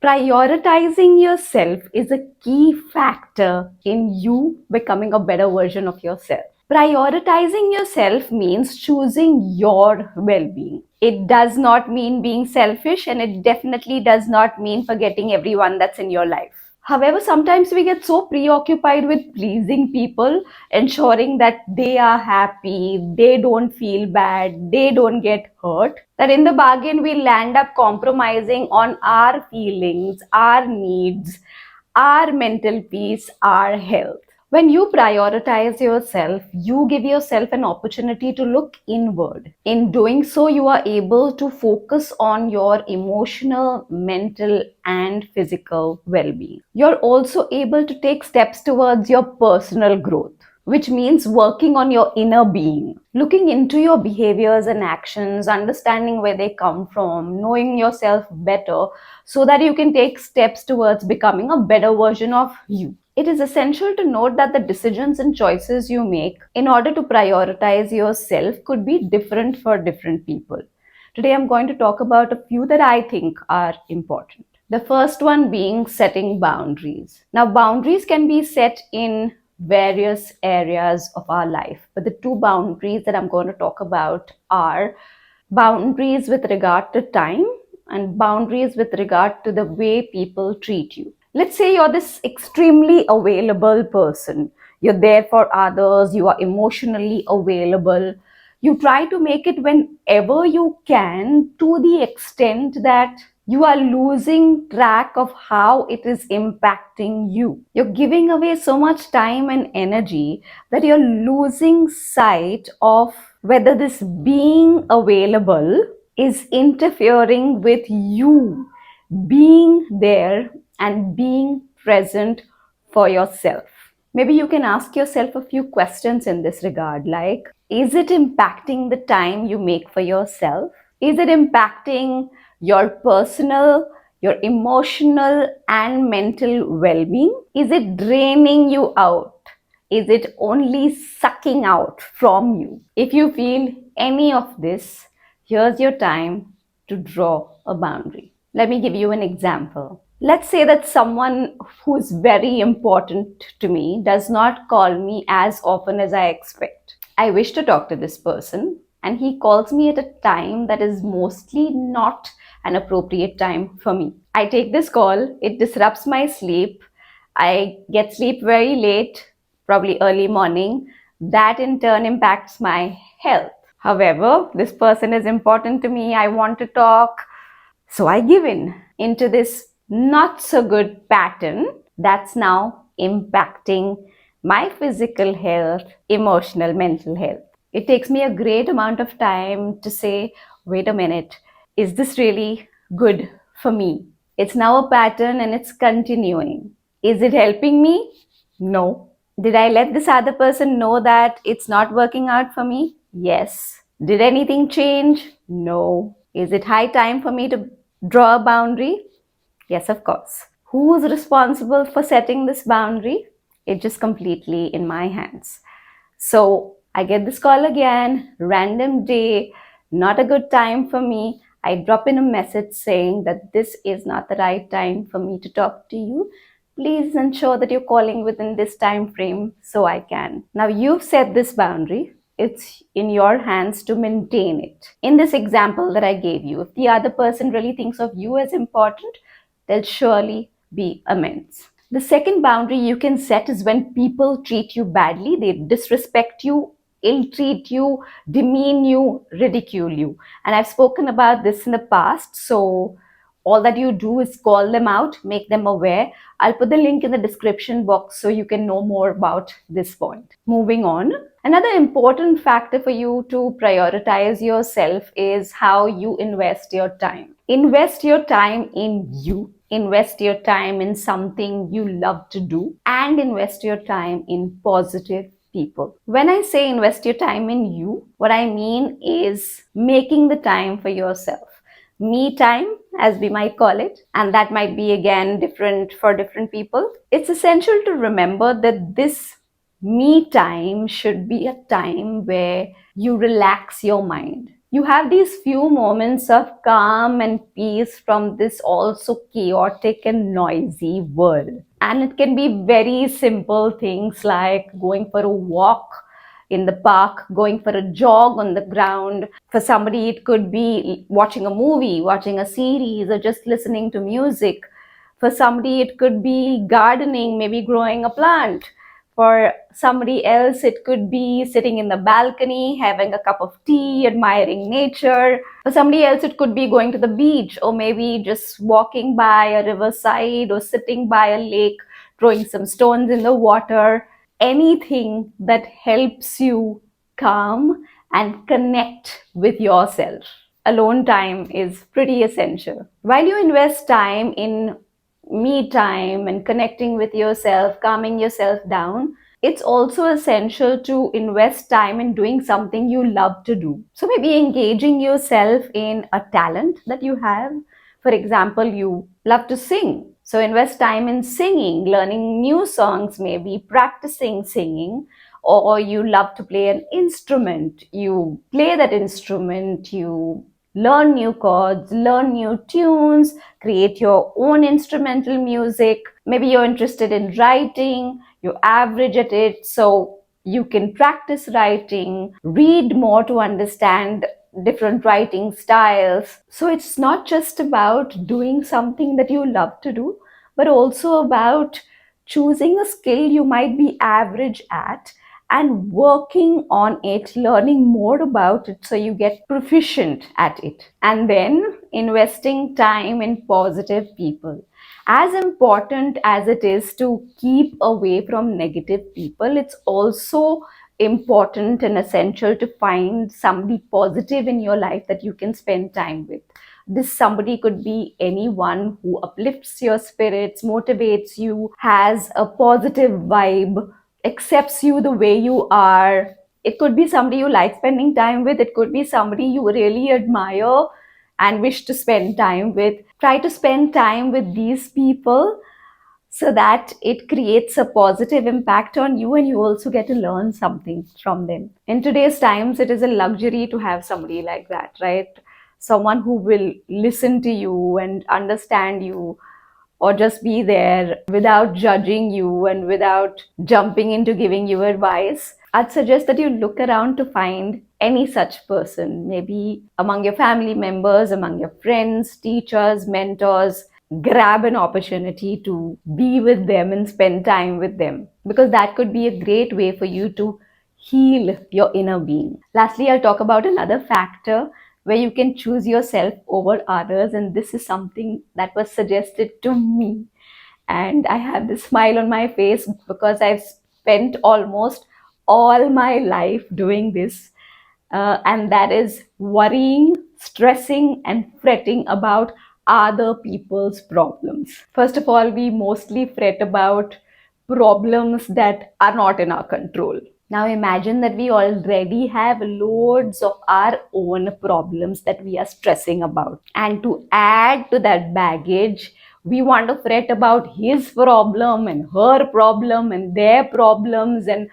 Prioritizing yourself is a key factor in you becoming a better version of yourself. Prioritizing yourself means choosing your well being. It does not mean being selfish, and it definitely does not mean forgetting everyone that's in your life. However, sometimes we get so preoccupied with pleasing people, ensuring that they are happy, they don't feel bad, they don't get hurt, that in the bargain we'll end up compromising on our feelings, our needs, our mental peace, our health. When you prioritize yourself, you give yourself an opportunity to look inward. In doing so, you are able to focus on your emotional, mental, and physical well being. You're also able to take steps towards your personal growth, which means working on your inner being, looking into your behaviors and actions, understanding where they come from, knowing yourself better so that you can take steps towards becoming a better version of you. It is essential to note that the decisions and choices you make in order to prioritize yourself could be different for different people. Today, I'm going to talk about a few that I think are important. The first one being setting boundaries. Now, boundaries can be set in various areas of our life, but the two boundaries that I'm going to talk about are boundaries with regard to time and boundaries with regard to the way people treat you. Let's say you're this extremely available person. You're there for others, you are emotionally available. You try to make it whenever you can, to the extent that you are losing track of how it is impacting you. You're giving away so much time and energy that you're losing sight of whether this being available is interfering with you being there and being present for yourself. Maybe you can ask yourself a few questions in this regard, like, is it impacting the time you make for yourself? Is it impacting your personal, your emotional, and mental well being? Is it draining you out? Is it only sucking out from you? If you feel any of this, here's your time to draw a boundary. Let me give you an example. Let's say that someone who's very important to me does not call me as often as I expect. I wish to talk to this person, and he calls me at a time that is mostly not an appropriate time for me. I take this call, it disrupts my sleep. I get sleep very late, probably early morning. That in turn impacts my health. However, this person is important to me. I want to talk. So I give in into this not so good pattern that's now impacting my physical health, emotional, mental health. It takes me a great amount of time to say, wait a minute, is this really good for me? It's now a pattern and it's continuing. Is it helping me? No. Did I let this other person know that it's not working out for me? Yes. Did anything change? No. Is it high time for me to draw a boundary? Yes, of course. Who's responsible for setting this boundary? It's just completely in my hands. So I get this call again, random day, not a good time for me. I drop in a message saying that this is not the right time for me to talk to you. Please ensure that you're calling within this time frame so I can. Now you've set this boundary. It's in your hands to maintain it. In this example that I gave you, if the other person really thinks of you as important, there'll surely be amends. The second boundary you can set is when people treat you badly, they disrespect you, ill-treat you, demean you, ridicule you. And I've spoken about this in the past, so all that you do is call them out, make them aware. I'll put the link in the description box so you can know more about this point. Moving on, another important factor for you to prioritize yourself is how you invest your time. Invest your time in you. Invest your time in something you love to do, and invest your time in positive people. When I say invest your time in you, what I mean is making the time for yourself. Me time, as we might call it, and that might be again different for different people. It's essential to remember that this me time should be a time where you relax your mind. You have these few moments of calm and peace from this also chaotic and noisy world. And it can be very simple things like going for a walk in the park, going for a jog on the ground. For somebody, it could be watching a movie, watching a series, or just listening to music. For somebody, it could be gardening, maybe growing a plant. For somebody else, it could be sitting in the balcony, having a cup of tea, admiring nature. For somebody else, it could be going to the beach, or maybe just walking by a riverside or sitting by a lake, throwing some stones in the water. Anything that helps you calm and connect with yourself. Alone time is pretty essential. While you invest time in me time and connecting with yourself, calming yourself down, it's also essential to invest time in doing something you love to do. So maybe engaging yourself in a talent that you have. For example, you love to sing. So invest time in singing, learning new songs, maybe practicing singing. Or you love to play an instrument. You play that instrument, you learn new chords, learn new tunes, create your own instrumental music. Maybe you're interested in writing, you're average at it, so you can practice writing, read more to understand different writing styles. So it's not just about doing something that you love to do, but also about choosing a skill you might be average at and working on it, learning more about it so you get proficient at it. And then investing time in positive people. As important as it is to keep away from negative people, it's also important and essential to find somebody positive in your life that you can spend time with. This somebody could be anyone who uplifts your spirits, motivates you, has a positive vibe, accepts you the way you are. It could be somebody you like spending time with, it could be somebody you really admire and wish to spend time with. Try to spend time with these people so that it creates a positive impact on you and you also get to learn something from them. In today's times, it is a luxury to have somebody like that, right? Someone who will listen to you and understand you, or just be there without judging you and without jumping into giving you advice. I'd suggest that you look around to find any such person, maybe among your family members, among your friends, teachers, mentors. Grab an opportunity to be with them and spend time with them, because that could be a great way for you to heal your inner being. Lastly, I'll talk about another factor where you can choose yourself over others, and this is something that was suggested to me. And I have this smile on my face because I've spent almost all my life doing this, and that is worrying, stressing, and fretting about other people's problems. First of all, we mostly fret about problems that are not in our control. Now imagine that we already have loads of our own problems that we are stressing about. And to add to that baggage, we want to fret about his problem and her problem and their problems and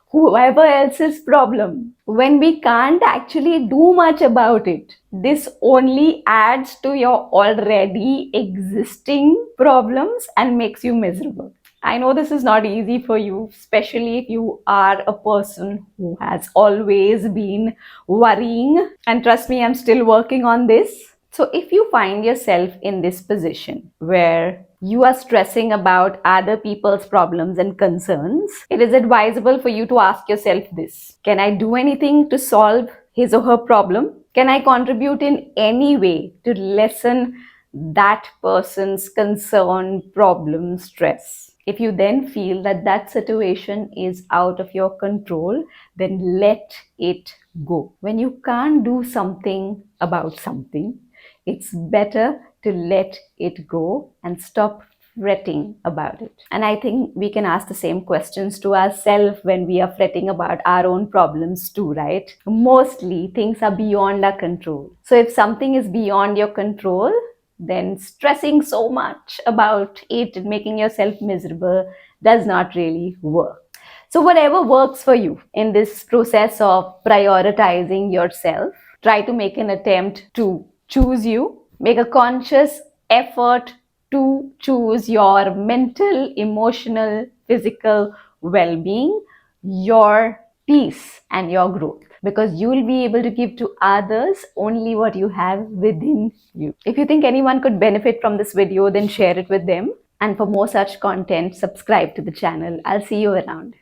whoever else's problem when we can't actually do much about it. This only adds to your already existing problems and makes you miserable. I know this is not easy for you, especially if you are a person who has always been worrying. And trust me, I'm still working on this. So if you find yourself in this position where you are stressing about other people's problems and concerns, it is advisable for you to ask yourself this: can I do anything to solve his or her problem? Can I contribute in any way to lessen that person's concern, problem, stress? If you then feel that that situation is out of your control, then let it go. When you can't do something about something, it's better to let it go and stop fretting about it. And I think we can ask the same questions to ourselves when we are fretting about our own problems too, right? Mostly things are beyond our control. So if something is beyond your control, then stressing so much about it and making yourself miserable does not really work. So whatever works for you in this process of prioritizing yourself, Try to make an attempt to choose you. Make a conscious effort to choose your mental, emotional, physical well being, your peace, and your growth. Because you will be able to give to others only what you have within you. If you think anyone could benefit from this video, then share it with them. And for more such content, subscribe to the channel. I'll see you around.